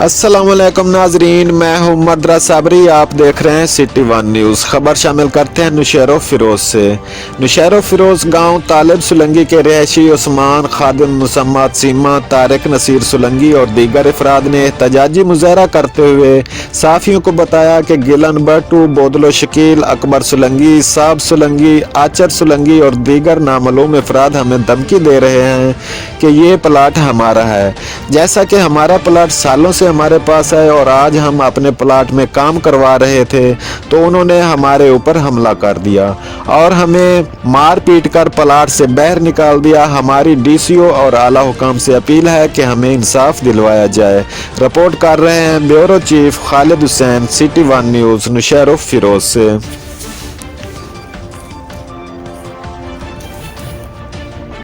अस्सलाम वालेकुम नाजरीन, मैं हूं मदरा साबरी। आप देख रहे हैं सिटी वन न्यूज़। खबर शामिल करते हैं नौशेरो फिरोज से। नौशेरो फिरोज गांव तालिब सुलंगी के रहायशी उस्मान खादिम मुसम्मत सीमा तारिक नसीर सुलंगी और दीगर अफराद ने एहतजाजी मुजाहरा करते हुए साफियों को बताया कि गिलन बट्टू, बोदलो शकील, अकबर सुलंगी, साब सुलंगी, आचर सुलंगी और दीगर नामालूम अफराद हमें धमकी दे रहे हैं कि ये प्लाट हमारा है। जैसा कि हमारा प्लाट सालों से हमारे पास है और आज हम अपने प्लाट में काम करवा रहे थे तो उन्होंने हमारे ऊपर हमला कर दिया और हमें मार पीट कर प्लाट से बाहर निकाल दिया। हमारी डीसीओ और आला हुकाम से अपील है कि हमें इंसाफ दिलवाया जाए। रिपोर्ट कर रहे हैं bureau chief Khalid Hussain, city one news, Naushahro Feroze से।